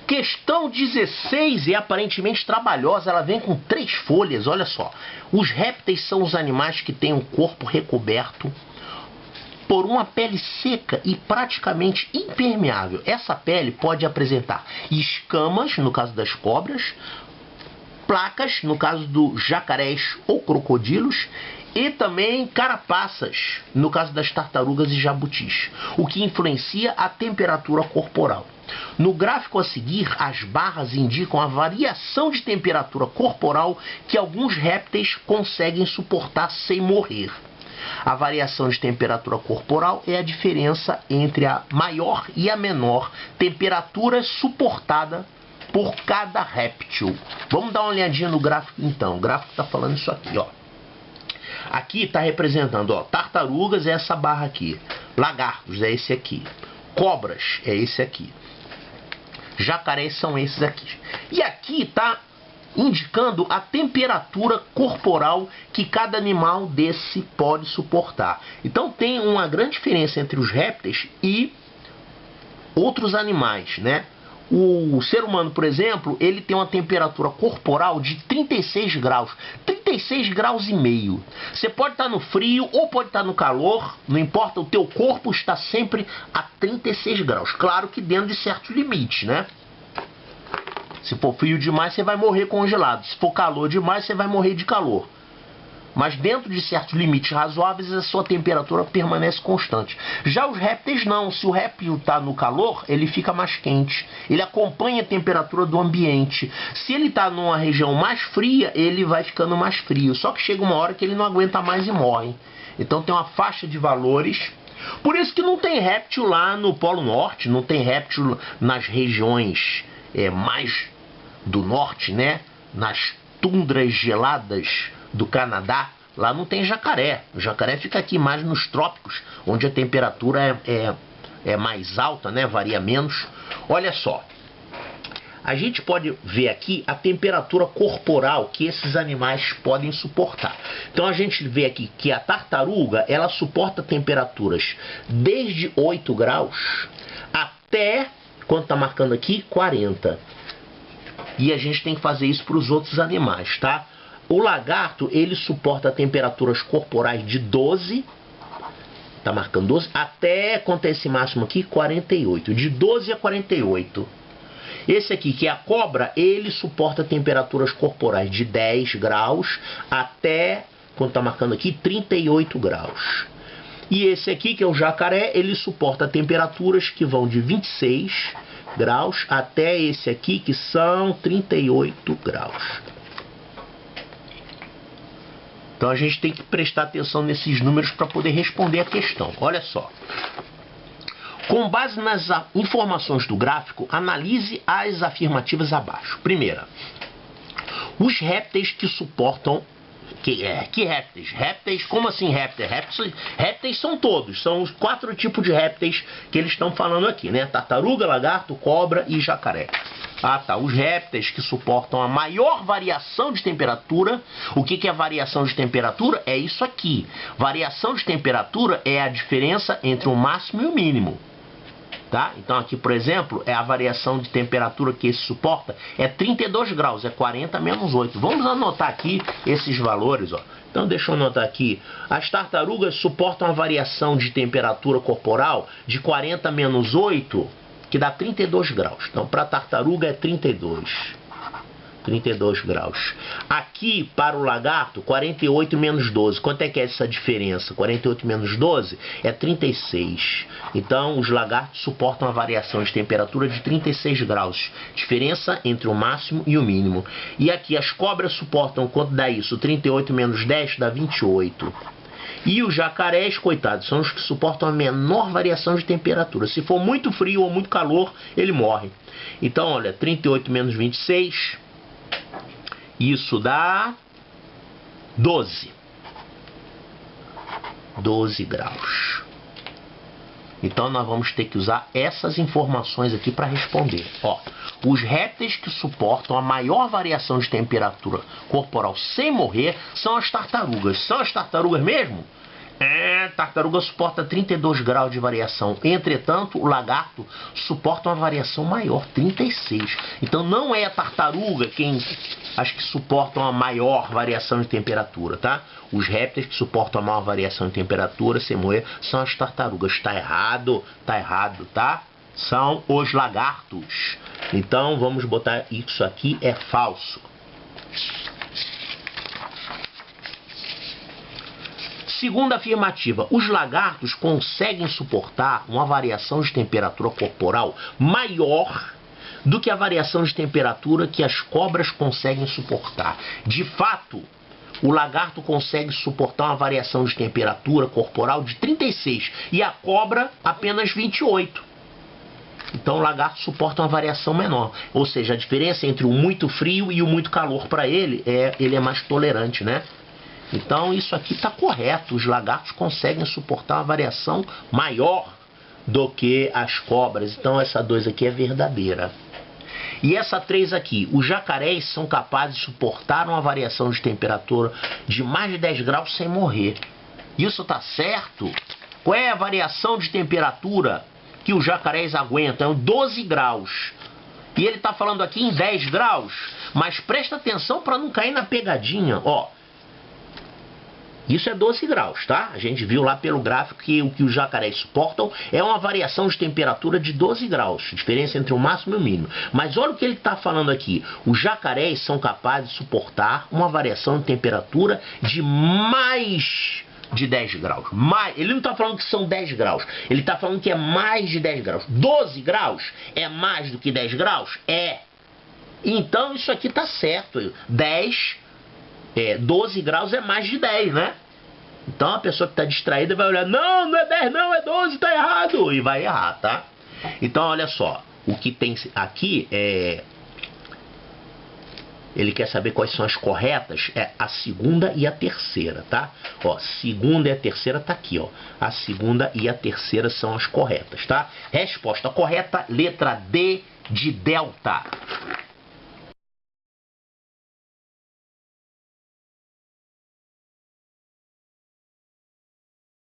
Questão 16 é aparentemente trabalhosa, ela vem com 3 folhas, olha só. Os répteis são os animais que têm um corpo recoberto por uma pele seca e praticamente impermeável. Essa pele pode apresentar escamas, no caso das cobras, placas, no caso dos jacarés ou crocodilos, e também carapaças, no caso das tartarugas e jabutis, o que influencia a temperatura corporal. No gráfico a seguir, as barras indicam a variação de temperatura corporal que alguns répteis conseguem suportar sem morrer. A variação de temperatura corporal é a diferença entre a maior e a menor temperatura suportada por cada réptil. Vamos dar uma olhadinha no gráfico então. O gráfico está falando isso aqui, ó. Aqui está representando, ó, tartarugas é essa barra aqui, lagartos é esse aqui, cobras é esse aqui, jacarés são esses aqui. E aqui está indicando a temperatura corporal que cada animal desse pode suportar. Então tem uma grande diferença entre os répteis e outros animais, né? O ser humano, por exemplo, ele tem uma temperatura corporal de 36 graus. 36 graus e meio. Você pode estar no frio ou pode estar no calor, não importa, o teu corpo está sempre a 36 graus. Claro que dentro de certos limites, né? Se for frio demais, você vai morrer congelado. Se for calor demais, você vai morrer de calor. Mas dentro de certos limites razoáveis, a sua temperatura permanece constante. Já os répteis não. Se o réptil está no calor, ele fica mais quente. Ele acompanha a temperatura do ambiente. Se ele está numa região mais fria, ele vai ficando mais frio. Só que chega uma hora que ele não aguenta mais e morre. Então tem uma faixa de valores. Por isso que não tem réptil lá no Polo Norte, não tem réptil nas regiões mais do norte, né? Nas tundras geladas do Canadá, lá não tem jacaré. O jacaré fica aqui mais nos trópicos, onde a temperatura é mais alta, né? Varia menos. Olha só, a gente pode ver aqui a temperatura corporal que esses animais podem suportar. Então a gente vê aqui que a tartaruga, ela suporta temperaturas desde 8 graus até, quanto está marcando aqui, 40. E a gente tem que fazer isso para os outros animais, tá? O lagarto, ele suporta temperaturas corporais de 12, tá marcando 12, até, quanto é esse máximo aqui? 48, de 12 a 48. Esse aqui, que é a cobra, ele suporta temperaturas corporais de 10 graus até, quanto tá marcando aqui? 38 graus. E esse aqui, que é o jacaré, ele suporta temperaturas que vão de 26 graus até esse aqui, que são 38 graus. Então a gente tem que prestar atenção nesses números para poder responder a questão. Olha só. Com base nas informações do gráfico, analise as afirmativas abaixo. Primeira, os répteis que suportam... Que répteis? Répteis, como assim répteis? Répteis são todos, são os 4 tipos de répteis que eles estão falando aqui, né? Tartaruga, lagarto, cobra e jacaré. Ah, tá. Os répteis que suportam a maior variação de temperatura. O que é variação de temperatura? É isso aqui. Variação de temperatura é a diferença entre o máximo e o mínimo. Tá? Então aqui, por exemplo, é a variação de temperatura que esse suporta é 32 graus, é 40 menos 8. Vamos anotar aqui esses valores, ó. Então deixa eu anotar aqui. As tartarugas suportam a variação de temperatura corporal de 40 menos 8, que dá 32 graus. Então para a tartaruga é 32 graus. Aqui, para o lagarto, 48 menos 12. Quanto é que é essa diferença? 48 menos 12 é 36. Então, os lagartos suportam a variação de temperatura de 36 graus. Diferença entre o máximo e o mínimo. E aqui, as cobras suportam, quanto dá isso? 38 menos 10 dá 28. E os jacarés, coitados, são os que suportam a menor variação de temperatura. Se for muito frio ou muito calor, ele morre. Então, olha, 38 menos 26... isso dá 12 graus. Então nós vamos ter que usar essas informações aqui para responder. Ó, os répteis que suportam a maior variação de temperatura corporal sem morrer são as tartarugas. São as tartarugas mesmo? Tartaruga suporta 32 graus de variação. Entretanto, o lagarto suporta uma variação maior, 36. Então não é a tartaruga quem as que suportam a maior variação de temperatura, tá? Os répteis que suportam a maior variação de temperatura, sem moer, são as tartarugas. Tá errado, tá? São os lagartos. Então vamos botar isso aqui é falso. Segunda afirmativa, os lagartos conseguem suportar uma variação de temperatura corporal maior do que a variação de temperatura que as cobras conseguem suportar. De fato, o lagarto consegue suportar uma variação de temperatura corporal de 36 e a cobra apenas 28. Então o lagarto suporta uma variação menor. Ou seja, a diferença entre o muito frio e o muito calor para ele é mais tolerante, né? Então isso aqui está correto. Os lagartos conseguem suportar uma variação maior do que as cobras. Então essa 2 aqui é verdadeira. E essa 3 aqui, os jacarés são capazes de suportar uma variação de temperatura de mais de 10 graus sem morrer. Isso está certo? Qual é a variação de temperatura que os jacarés aguentam? 12 graus. E ele está falando aqui em 10 graus. Mas presta atenção para não cair na pegadinha, ó. Isso é 12 graus, tá? A gente viu lá pelo gráfico que o que os jacarés suportam é uma variação de temperatura de 12 graus. Diferença entre o máximo e o mínimo. Mas olha o que ele está falando aqui. Os jacarés são capazes de suportar uma variação de temperatura de mais de 10 graus. Ele não está falando que são 10 graus. Ele está falando que é mais de 10 graus. 12 graus é mais do que 10 graus? É. Então isso aqui está certo. 12 graus é mais de 10, né? Então a pessoa que está distraída vai olhar, não é 10 não, é 12, tá errado. E vai errar, tá? Então olha só, o que tem aqui é... Ele quer saber quais são as corretas, é a segunda e a terceira, tá? Ó, segunda e a terceira tá aqui, ó. A segunda e a terceira são as corretas, tá? Resposta correta, letra D de delta.